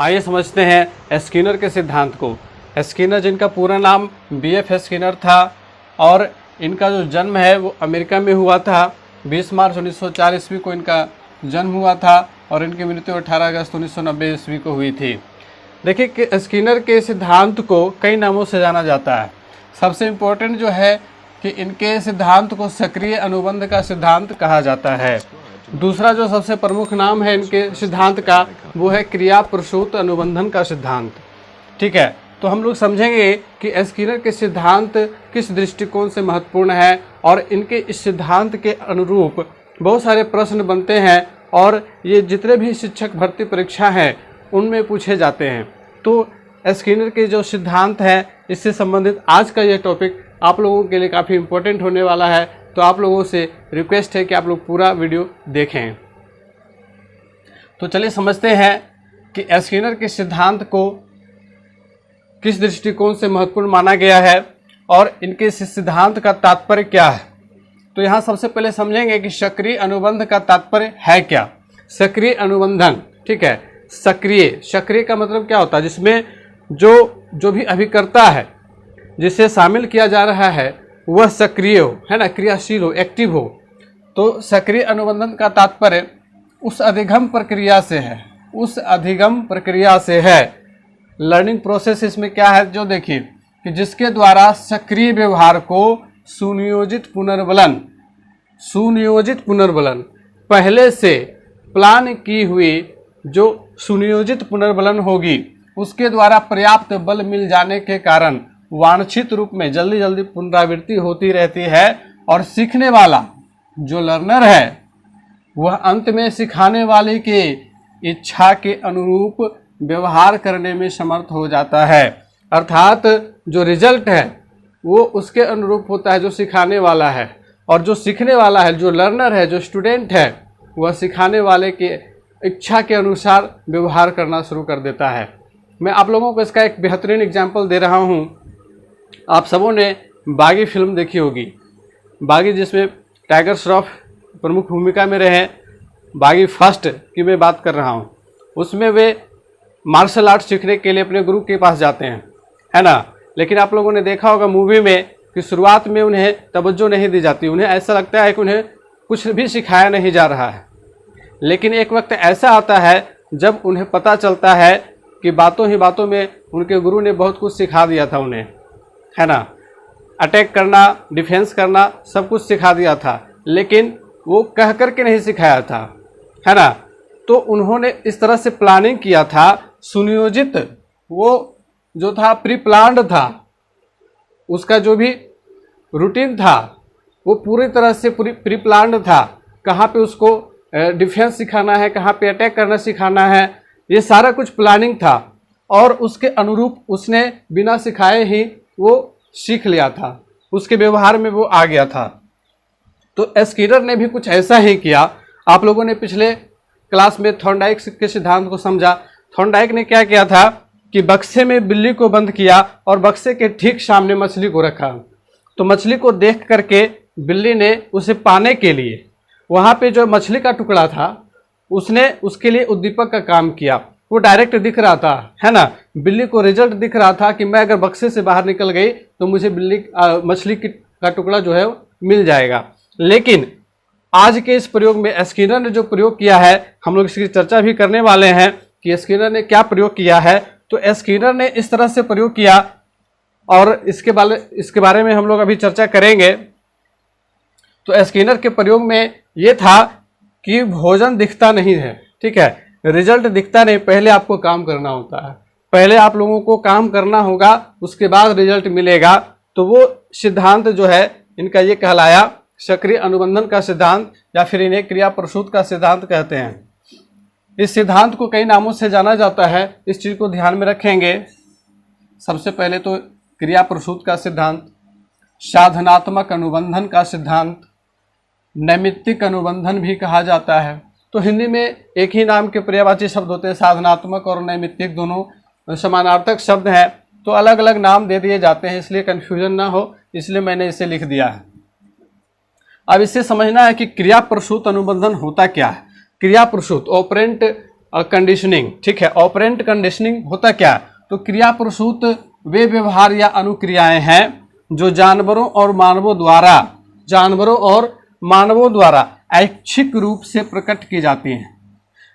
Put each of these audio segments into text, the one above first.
आइए समझते हैं स्किनर के सिद्धांत को। स्किनर जिनका पूरा नाम BF स्किनर था और इनका जो जन्म है वो अमेरिका में हुआ था। 20 मार्च 1904 ईस्वी को इनका जन्म हुआ था और इनकी मृत्यु 18 अगस्त 1990 ईस्वी को हुई थी। देखिए कि स्किनर के सिद्धांत को कई नामों से जाना जाता है। सबसे इम्पोर्टेंट जो है कि इनके सिद्धांत को सक्रिय अनुबंध का सिद्धांत कहा जाता है। दूसरा जो सबसे प्रमुख नाम है इनके सिद्धांत का वो है क्रिया प्रसूत अनुबंधन का सिद्धांत। ठीक है, तो हम लोग समझेंगे कि स्किनर के सिद्धांत किस दृष्टिकोण से महत्वपूर्ण है और इनके इस सिद्धांत के अनुरूप बहुत सारे प्रश्न बनते हैं और ये जितने भी शिक्षक भर्ती परीक्षा हैं उनमें पूछे जाते हैं। तो स्किनर के जो सिद्धांत हैं इससे संबंधित आज का ये टॉपिक आप लोगों के लिए काफ़ी इम्पोर्टेंट होने वाला है। तो आप लोगों से रिक्वेस्ट है कि आप लोग पूरा वीडियो देखें। तो चलिए समझते हैं कि स्किनर के सिद्धांत को किस दृष्टिकोण से महत्वपूर्ण माना गया है और इनके इस सिद्धांत का तात्पर्य क्या है। तो यहाँ सबसे पहले समझेंगे कि सक्रिय अनुबंध का तात्पर्य है क्या। सक्रिय अनुबंधन, ठीक है, सक्रिय का मतलब क्या होता है, जिसमें जो भी अभिकर्ता है जिसे शामिल किया जा रहा है वह सक्रिय हो, है ना, क्रियाशील हो, एक्टिव हो। तो सक्रिय अनुबंधन का तात्पर्य उस अधिगम प्रक्रिया से है। लर्निंग प्रोसेस इसमें क्या है, जो देखिए कि जिसके द्वारा सक्रिय व्यवहार को सुनियोजित पुनर्बलन पहले से प्लान की हुई जो सुनियोजित पुनर्बलन होगी उसके द्वारा पर्याप्त बल मिल जाने के कारण वांछित रूप में जल्दी जल्दी पुनरावृत्ति होती रहती है और सीखने वाला जो लर्नर है वह अंत में सिखाने वाले के इच्छा के अनुरूप व्यवहार करने में समर्थ हो जाता है। अर्थात जो रिजल्ट है वो उसके अनुरूप होता है जो सिखाने वाला है, और जो सीखने वाला है, जो लर्नर है, जो स्टूडेंट है, वह सिखाने वाले के इच्छा के अनुसार व्यवहार करना शुरू कर देता है। मैं आप लोगों को इसका एक बेहतरीन एग्जाम्पल दे रहा हूँ। आप सबों ने बागी फिल्म देखी होगी, बागी जिसमें टाइगर श्रॉफ प्रमुख भूमिका में रहे। बागी फर्स्ट की मैं बात कर रहा हूँ। उसमें वे मार्शल आर्ट सीखने के लिए अपने गुरु के पास जाते हैं, है ना। लेकिन आप लोगों ने देखा होगा मूवी में कि शुरुआत में उन्हें तवज्जो नहीं दी जाती। उन्हें ऐसा लगता है कि उन्हें कुछ भी सिखाया नहीं जा रहा है। लेकिन एक वक्त ऐसा आता है जब उन्हें पता चलता है कि बातों ही बातों में उनके गुरु ने बहुत कुछ सिखा दिया था उन्हें, है ना। अटैक करना, डिफेंस करना, सब कुछ सिखा दिया था, लेकिन वो कह कर के नहीं सिखाया था, है ना। तो उन्होंने इस तरह से प्लानिंग किया था, सुनियोजित, वो जो था प्री प्लान्ड था, उसका जो भी रूटीन था वो पूरी तरह से प्री प्लान्ड था। कहाँ पे उसको डिफेंस सिखाना है, कहाँ पे अटैक करना सिखाना है, ये सारा कुछ प्लानिंग था और उसके अनुरूप उसने बिना सिखाए ही वो सीख लिया था, उसके व्यवहार में वो आ गया था। तो स्किनर ने भी कुछ ऐसा ही किया। आप लोगों ने पिछले क्लास में थॉर्नडाइक के सिद्धांत को समझा। थॉर्नडाइक ने क्या किया था कि बक्से में बिल्ली को बंद किया और बक्से के ठीक सामने मछली को रखा। तो मछली को देख करके बिल्ली ने उसे पाने के लिए वहाँ पे जो मछली का टुकड़ा था उसने उसके लिए उद्दीपक का काम किया। वो डायरेक्ट दिख रहा था, है ना, बिल्ली को रिजल्ट दिख रहा था कि मैं अगर बक्से से बाहर निकल गई तो मुझे मछली का टुकड़ा जो है मिल जाएगा। लेकिन आज के इस प्रयोग में स्किनर ने जो प्रयोग किया है, हम लोग इसकी चर्चा भी करने वाले हैं कि स्किनर ने क्या प्रयोग किया है। तो स्किनर ने इस तरह से प्रयोग किया और इसके बारे में हम लोग अभी चर्चा करेंगे। तो स्किनर के प्रयोग में ये था कि भोजन दिखता नहीं है, ठीक है, रिजल्ट दिखता नहीं, पहले आपको काम करना होता है, पहले आप लोगों को काम करना होगा, उसके बाद रिजल्ट मिलेगा। तो वो सिद्धांत जो है इनका ये कहलाया सक्रिय अनुबंधन का सिद्धांत, या फिर इन्हें क्रिया प्रसूत का सिद्धांत कहते हैं। इस सिद्धांत को कई नामों से जाना जाता है, इस चीज़ को ध्यान में रखेंगे। सबसे पहले तो क्रिया प्रसूत का सिद्धांत, साधनात्मक अनुबंधन का सिद्धांत, नैमित्तिक अनुबंधन भी कहा जाता है। तो हिंदी में एक ही नाम के पर्यायवाची शब्द होते हैं, साधनात्मक और नैमित्तिक दोनों समानार्थक शब्द हैं, तो अलग अलग नाम दे दिए जाते हैं, इसलिए कन्फ्यूजन ना हो, इसलिए मैंने इसे लिख दिया है। अब इससे समझना है कि क्रिया प्रसूत अनुबंधन होता क्या है। क्रिया प्रसूत, ऑपरेंट कंडीशनिंग, ठीक है। ऑपरेंट कंडीशनिंग होता क्या, तो क्रिया प्रसूत वे व्यवहार या अनुक्रियाएं हैं जो जानवरों और मानवों द्वारा ऐच्छिक रूप से प्रकट की जाती हैं,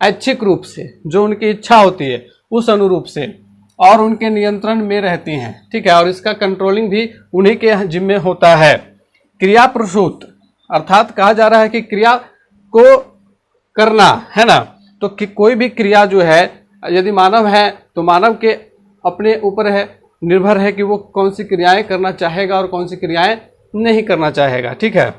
ऐच्छिक रूप से, जो उनकी इच्छा होती है उस अनुरूप से, और उनके नियंत्रण में रहती हैं, ठीक है। और इसका कंट्रोलिंग भी उन्हीं के जिम्मे होता है। क्रिया प्रसूत अर्थात कहा जा रहा है कि क्रिया को करना, है ना, तो कि कोई भी क्रिया जो है यदि मानव है तो मानव के अपने ऊपर है, निर्भर है कि वो कौन सी क्रियाएं करना चाहेगा और कौन सी क्रियाएं नहीं करना चाहेगा, ठीक है।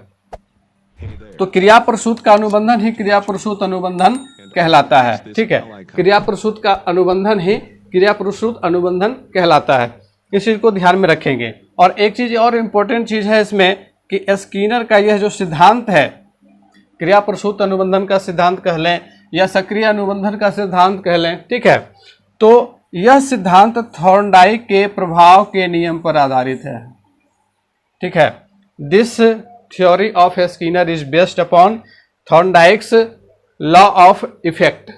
तो क्रिया प्रसूत का अनुबंधन ही क्रिया प्रसूत अनुबंधन कहलाता है, ठीक है। क्रिया प्रसूत का अनुबंधन ही क्रिया प्रसूत अनुबंधन कहलाता है। इस चीज को ध्यान में रखेंगे। और एक चीज और इम्पोर्टेंट चीज है इसमें कि स्किनर का यह जो सिद्धांत है, क्रिया प्रसूत अनुबंधन का सिद्धांत कह लें या सक्रिय अनुबंधन का सिद्धांत कह लें, ठीक है, तो यह सिद्धांत थॉर्नडाइक के प्रभाव के नियम पर आधारित है, ठीक है। This theory of Skinner is based upon Thorndike's law of effect,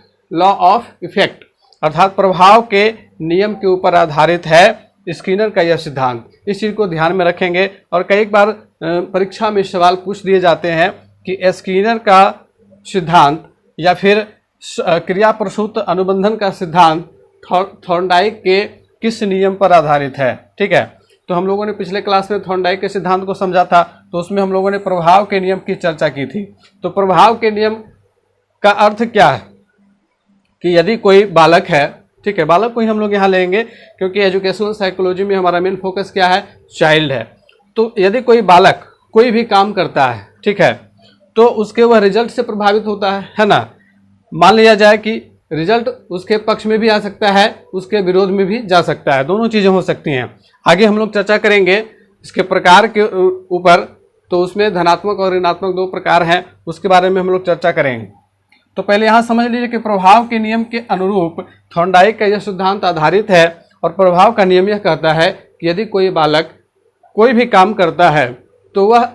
अर्थात प्रभाव के नियम के ऊपर आधारित है स्किनर का यह सिद्धांत। इस चीज को ध्यान में रखेंगे। और कई बार परीक्षा में सवाल पूछ दिए जाते हैं कि स्किनर का सिद्धांत या फिर क्रिया प्रसूत अनुबंधन का सिद्धांत थॉर्नडाइक के किस नियम पर आधारित है, ठीक है। तो हम लोगों ने पिछले क्लास में थॉर्नडाइक के सिद्धांत को समझा था, तो उसमें हम लोगों ने प्रभाव के नियम की चर्चा की थी। तो प्रभाव के नियम का अर्थ क्या है कि यदि कोई बालक है, ठीक है, बालक को ही हम लोग यहाँ लेंगे क्योंकि एजुकेशनल साइकोलॉजी में हमारा मेन फोकस क्या है, चाइल्ड है। तो यदि कोई बालक कोई भी काम करता है, ठीक है, तो उसके वह रिजल्ट से प्रभावित होता है ना। मान लिया जाए कि रिजल्ट उसके पक्ष में भी आ सकता है, उसके विरोध में भी जा सकता है, दोनों चीज़ें हो सकती हैं। आगे हम लोग चर्चा करेंगे इसके प्रकार के ऊपर, तो उसमें धनात्मक और ऋणात्मक दो प्रकार हैं, उसके बारे में हम लोग चर्चा करेंगे। तो पहले यहाँ समझ लीजिए कि प्रभाव के नियम के अनुरूप थॉर्नडाइक का यह सिद्धांत आधारित है। और प्रभाव का नियम यह कहता है कि यदि कोई बालक कोई भी काम करता है तो वह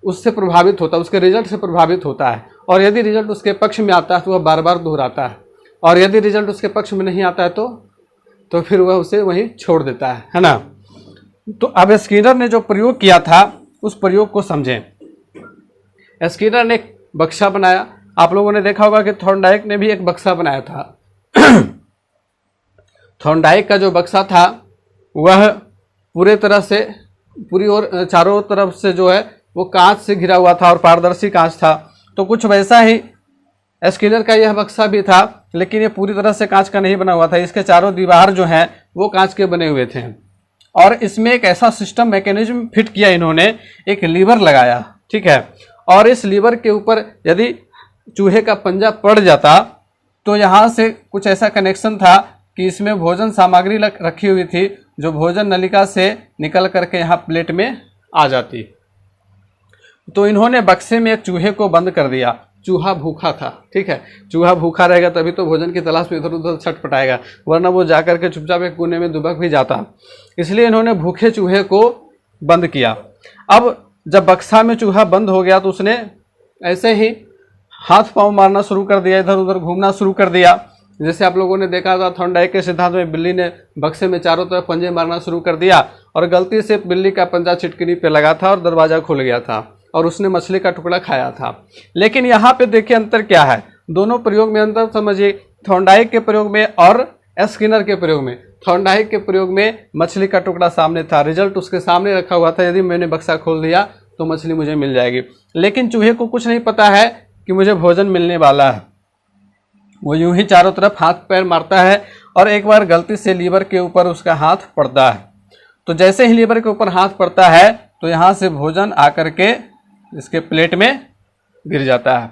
उससे प्रभावित होता है, उसके रिजल्ट से प्रभावित होता है। और यदि रिजल्ट उसके पक्ष में आता है तो वह बार बार दोहराता है, और यदि रिजल्ट उसके पक्ष में नहीं आता है तो फिर वह उसे वहीं छोड़ देता है ना। तो अब स्किनर ने जो प्रयोग किया था उस प्रयोग को समझें। स्किनर ने एक बक्सा बनाया। आप लोगों ने देखा होगा कि थॉर्नडाइक ने भी एक बक्सा बनाया था। थॉर्नडाइक का जो बक्सा था वह पूरे तरह से पूरी और चारों तरफ से जो है वो कांच से घिरा हुआ था और पारदर्शी कांच था। तो कुछ वैसा ही स्किनर का यह बक्सा भी था, लेकिन ये पूरी तरह से कांच का नहीं बना हुआ था। इसके चारों दीवार जो हैं वो कांच के बने हुए थे, और इसमें एक ऐसा सिस्टम मैकेनिज्म फिट किया इन्होंने, एक लीवर लगाया, ठीक है। और इस लीवर के ऊपर यदि चूहे का पंजा पड़ जाता तो यहाँ से कुछ ऐसा कनेक्शन था कि इसमें भोजन सामग्री रखी हुई थी, जो भोजन नलिका से निकल करके यहाँ प्लेट में आ जाती। तो इन्होंने बक्से में एक चूहे को बंद कर दिया। चूहा भूखा था, ठीक है, चूहा भूखा रहेगा तभी तो भोजन की तलाश में इधर उधर छटपटाएगा, वरना वो जाकर के चुपचाप एक कोने में दुबक भी जाता। इसलिए इन्होंने भूखे चूहे को बंद किया। अब जब बक्सा में चूहा बंद हो गया तो उसने ऐसे ही हाथ पांव मारना शुरू कर दिया, इधर उधर घूमना शुरू कर दिया। जैसे आप लोगों ने देखा था थॉर्नडाइक के सिद्धांत में बिल्ली ने बक्से में चारों तरफ पंजे मारना शुरू कर दिया और गलती से बिल्ली का पंजा छिटकिनी पे लगा था और दरवाजा खुल गया था और उसने मछली का टुकड़ा खाया था। लेकिन यहाँ पे देखिए अंतर क्या है, दोनों प्रयोग में अंतर समझिए। थॉर्नडाइक के प्रयोग में और स्किनर के प्रयोग में, थॉर्नडाइक के प्रयोग में मछली का टुकड़ा सामने था, रिजल्ट उसके सामने रखा हुआ था, यदि मैंने बक्सा खोल दिया तो मछली मुझे मिल जाएगी। लेकिन चूहे को कुछ नहीं पता है कि मुझे भोजन मिलने वाला है, वो यूं ही चारों तरफ हाथ पैर मारता है और एक बार गलती से लीवर के ऊपर उसका हाथ पड़ता है। तो जैसे ही लीवर के ऊपर हाथ पड़ता है तो यहाँ से भोजन आकर के इसके प्लेट में गिर जाता है,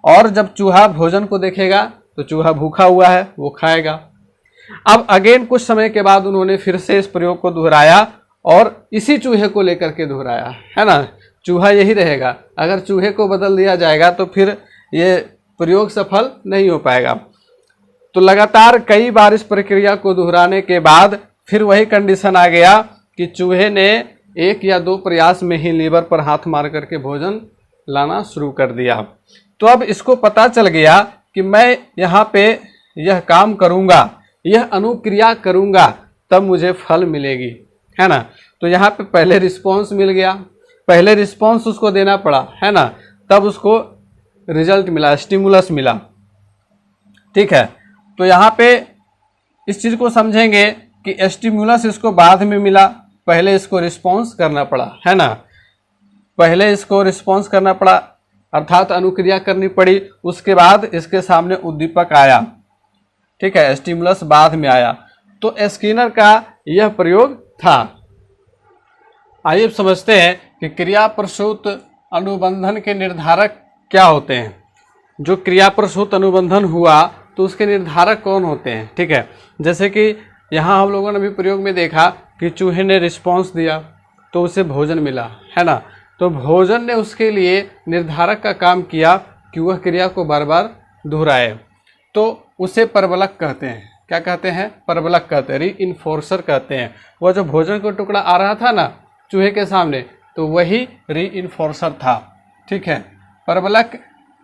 और जब चूहा भोजन को देखेगा तो चूहा भूखा हुआ है, वो खाएगा। अब अगेन कुछ समय के बाद उन्होंने फिर से इस प्रयोग को दोहराया और इसी चूहे को लेकर के दोहराया, है ना। चूहा यही रहेगा, अगर चूहे को बदल दिया जाएगा तो फिर ये प्रयोग सफल नहीं हो पाएगा। तो लगातार कई बार इस प्रक्रिया को दोहराने के बाद फिर वही कंडीशन आ गया कि चूहे ने एक या दो प्रयास में ही लीवर पर हाथ मार करके भोजन लाना शुरू कर दिया। तो अब इसको पता चल गया कि मैं यहाँ पे यह काम करूँगा, यह अनुक्रिया करूँगा, तब मुझे फल मिलेगी, है ना। तो यहाँ पे पहले रिस्पॉन्स मिल गया, पहले रिस्पॉन्स उसको देना पड़ा, है ना, तब उसको रिजल्ट मिला, स्टिमुलस मिला। ठीक है, तो यहाँ पे इस चीज़ को समझेंगे कि स्टिमुलस इसको बाद में मिला, पहले इसको रिस्पॉन्स करना पड़ा, है ना, पहले इसको रिस्पॉन्स करना पड़ा अर्थात अनुक्रिया करनी पड़ी, उसके बाद इसके सामने उद्दीपक आया। ठीक है, स्टिमुलस बाद में आया। तो स्किनर का यह प्रयोग था। आइए समझते हैं कि क्रिया प्रसूत अनुबंधन के निर्धारक क्या होते हैं। जो क्रिया प्रसूत अनुबंधन हुआ तो उसके निर्धारक कौन होते हैं। ठीक है, जैसे कि यहाँ हम लोगों ने भी प्रयोग में देखा कि चूहे ने रिस्पॉन्स दिया तो उसे भोजन मिला, है ना। तो भोजन ने उसके लिए निर्धारक का काम किया कि वह क्रिया को बार बार दोहराए, तो उसे परबलक कहते हैं। क्या कहते हैं? परबलक कहते हैं, रीइंफोर्सर कहते हैं। वह जो भोजन का टुकड़ा आ रहा था ना चूहे के सामने, तो वही रीइंफोर्सर था। ठीक है, परबलक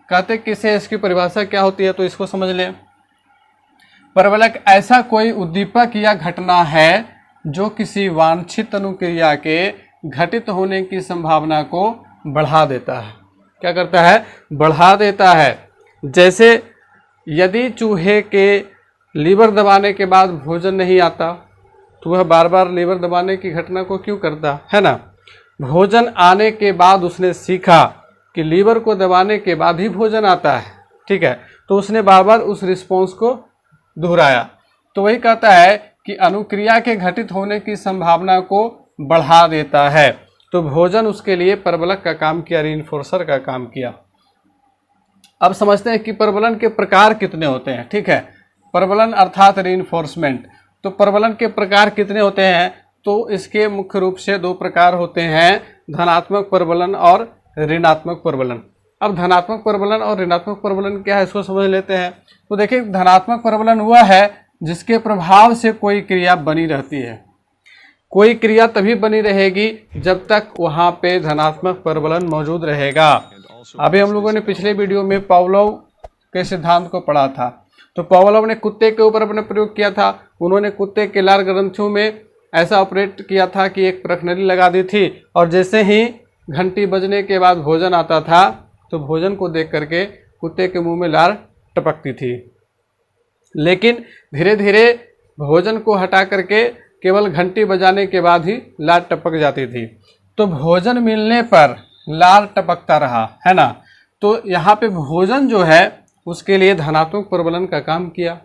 कहते किसे, इसकी परिभाषा क्या होती है तो इसको समझ लें। परबलक ऐसा कोई उद्दीपक या घटना है जो किसी वांछित अनुक्रिया के घटित होने की संभावना को बढ़ा देता है। क्या करता है? बढ़ा देता है। जैसे यदि चूहे के लीवर दबाने के बाद भोजन नहीं आता तो वह बार बार लीवर दबाने की घटना को क्यों करता है ना। भोजन आने के बाद उसने सीखा कि लीवर को दबाने के बाद ही भोजन आता है। ठीक है, तो उसने बार बार उस रिस्पॉन्स को दोहराया। तो वही कहता है कि अनुक्रिया के घटित होने की संभावना को बढ़ा देता है। तो भोजन उसके लिए परबलक का काम किया, रीइंफोर्सर का काम किया। अब समझते हैं कि परबलन के प्रकार कितने होते हैं। ठीक है, परबलन अर्थात रीइंफोर्समेंट। तो परबलन के प्रकार कितने होते हैं? तो इसके मुख्य रूप से दो प्रकार होते हैं, धनात्मक परबलन और ऋणात्मक परबलन। अब धनात्मक परबलन और ऋणात्मक परबलन क्या है इसको समझ लेते हैं। तो देखिए, धनात्मक परबलन वह है जिसके प्रभाव से कोई क्रिया बनी रहती है। कोई क्रिया तभी बनी रहेगी जब तक वहाँ पे धनात्मक परबलन मौजूद रहेगा। अभी हम लोगों ने पिछले वीडियो में पावलोव के सिद्धांत को पढ़ा था। तो पावलोव ने कुत्ते के ऊपर अपने प्रयोग किया था। उन्होंने कुत्ते के लार ग्रंथियों में ऐसा ऑपरेट किया था कि एक परखनली लगा दी थी, और जैसे ही घंटी बजने के बाद भोजन आता था तो भोजन को देख करके कुत्ते के मुंह में लार टपकती थी। लेकिन धीरे धीरे भोजन को हटा करके केवल घंटी बजाने के बाद ही लार टपक जाती थी। तो भोजन मिलने पर लार टपकता रहा, है ना। तो यहाँ पे भोजन जो है उसके लिए धनात्मक परबलन का काम किया,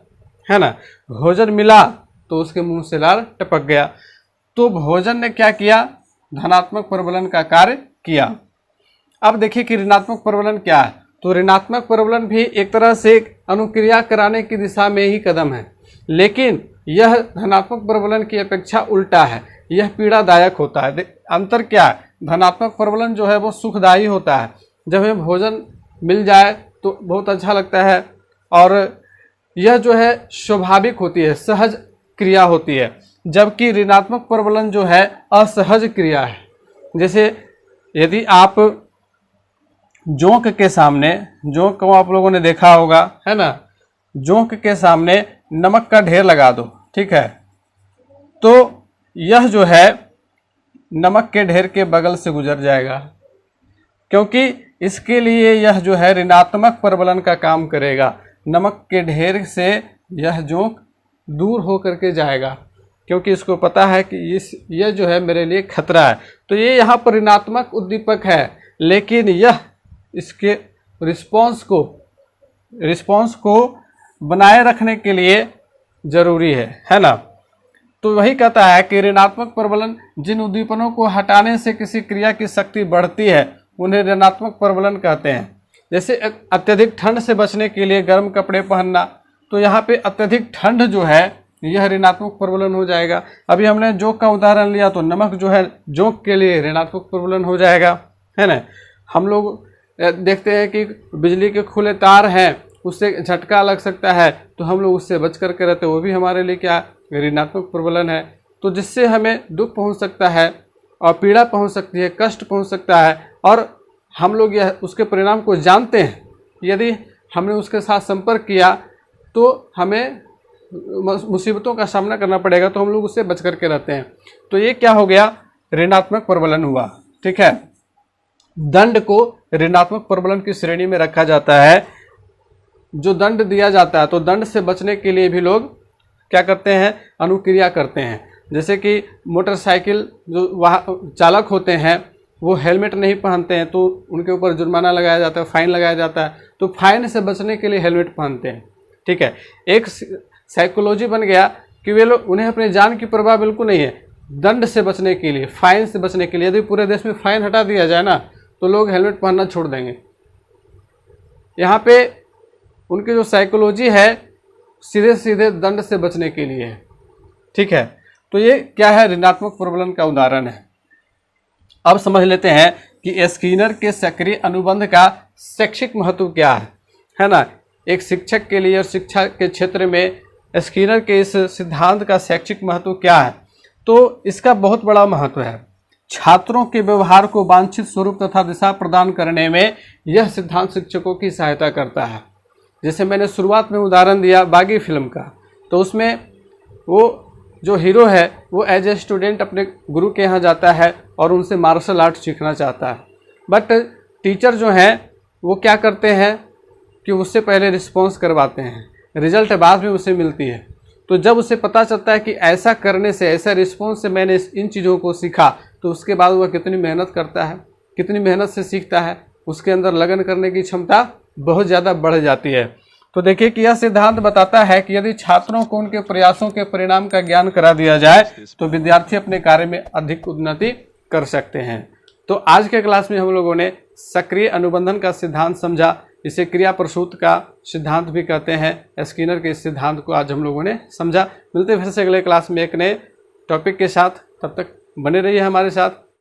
है ना। भोजन मिला तो उसके मुंह से लार टपक गया। तो भोजन ने क्या किया? धनात्मक परबलन का कार्य किया। अब देखिए कि ऋणात्मक परबलन क्या है। तो ऋणात्मक परबलन भी एक तरह से अनुक्रिया कराने की दिशा में ही कदम है, लेकिन यह धनात्मक परबलन की अपेक्षा उल्टा है। यह पीड़ादायक होता है। अंतर क्या है? धनात्मक परबलन जो है वो सुखदायी होता है। जब हमें भोजन मिल जाए तो बहुत अच्छा लगता है, और यह जो है स्वाभाविक होती है, सहज क्रिया होती है। जबकि ऋणात्मक परबलन जो है असहज क्रिया है। जैसे यदि आप जोंक के सामने, जोंक को आप लोगों ने देखा होगा, है ना, जोंक के सामने नमक का ढेर लगा दो, ठीक है, तो यह जो है नमक के ढेर के बगल से गुजर जाएगा, क्योंकि इसके लिए यह जो है ऋणात्मक परबलन का काम करेगा। नमक के ढेर से यह जोंक दूर हो करके जाएगा, क्योंकि इसको पता है कि यह जो है मेरे लिए खतरा है। तो ये यहाँ पर ऋणात्मक उद्दीपक है, लेकिन यह इसके रिस्पॉन्स को बनाए रखने के लिए जरूरी है ना। तो वही कहता है कि ऋणात्मक परबलन जिन उद्दीपनों को हटाने से किसी क्रिया की शक्ति बढ़ती है उन्हें ऋणात्मक परबलन कहते हैं। जैसे अत्यधिक ठंड से बचने के लिए गर्म कपड़े पहनना, तो यहाँ पे अत्यधिक ठंड जो है यह ऋणात्मक परबलन हो जाएगा। अभी हमने जोंक का उदाहरण लिया, तो नमक जो है जोंक के लिए ऋणात्मक परबलन हो जाएगा, है ना। हम लोग देखते हैं कि बिजली के खुले तार हैं, उससे झटका लग सकता है, तो हम लोग उससे बच करके रहते हैं, वो भी हमारे लिए क्या ऋणात्मक प्रबलन है। तो जिससे हमें दुख पहुंच सकता है और पीड़ा पहुंच सकती है, कष्ट पहुंच सकता है, और हम लोग यह उसके परिणाम को जानते हैं। यदि हमने उसके साथ संपर्क किया तो हमें मुसीबतों का सामना करना पड़ेगा, तो हम लोग उससे बच करके रहते हैं। तो ये क्या हो गया, ऋणात्मक प्रबलन हुआ। ठीक है, दंड को ऋणात्मक प्रबलन की श्रेणी में रखा जाता है। जो दंड दिया जाता है, तो दंड से बचने के लिए भी लोग क्या करते हैं, अनुक्रिया करते हैं। जैसे कि मोटरसाइकिल जो वाहन चालक होते हैं वो हेलमेट नहीं पहनते हैं, तो उनके ऊपर जुर्माना लगाया जाता है, फाइन लगाया जाता है। तो फाइन से बचने के लिए हेलमेट पहनते हैं। ठीक है, एक साइकोलॉजी बन गया कि वे लोग, उन्हें अपनी जान की परवाह बिल्कुल नहीं है। दंड से बचने के लिए, फाइन से बचने के लिए, यदि पूरे देश में फाइन हटा दिया जाए ना, तो लोग हेलमेट पहनना छोड़ देंगे। यहाँ पे उनकी जो साइकोलॉजी है सीधे सीधे दंड से बचने के लिए है। ठीक है, तो ये क्या है, ऋणात्मक प्रबलन का उदाहरण है। अब समझ लेते हैं कि स्किनर के सक्रिय अनुबंध का शैक्षिक महत्व क्या है ना। एक शिक्षक के लिए और शिक्षा के क्षेत्र में स्किनर के इस सिद्धांत का शैक्षिक महत्व क्या है, तो इसका बहुत बड़ा महत्व है। छात्रों के व्यवहार को वांछित स्वरूप तथा दिशा प्रदान करने में यह सिद्धांत शिक्षकों की सहायता करता है। जैसे मैंने शुरुआत में उदाहरण दिया बागी फिल्म का, तो उसमें वो जो हीरो है वो एज ए स्टूडेंट अपने गुरु के यहाँ जाता है और उनसे मार्शल आर्ट सीखना चाहता है। बट टीचर जो हैं वो क्या करते हैं कि उससे पहले रिस्पॉन्स करवाते हैं, रिजल्ट बाद में उसे मिलती है। तो जब उसे पता चलता है कि ऐसा करने से, ऐसा रिस्पॉन्स से मैंने इन चीज़ों को सीखा, तो उसके बाद वह कितनी मेहनत करता है, कितनी मेहनत से सीखता है, उसके अंदर लगन करने की क्षमता बहुत ज़्यादा बढ़ जाती है। तो देखिए कि यह सिद्धांत बताता है कि यदि छात्रों को उनके प्रयासों के परिणाम का ज्ञान करा दिया जाए तो विद्यार्थी अपने कार्य में अधिक उन्नति कर सकते हैं। तो आज के क्लास में हम लोगों ने सक्रिय अनुबंधन का सिद्धांत समझा, इसे क्रिया प्रसूत का सिद्धांत भी कहते हैं। स्किनर के इस सिद्धांत को आज हम लोगों ने समझा। मिलते फिर से अगले क्लास में एक नए टॉपिक के साथ, तब तक बने रहिए हमारे साथ।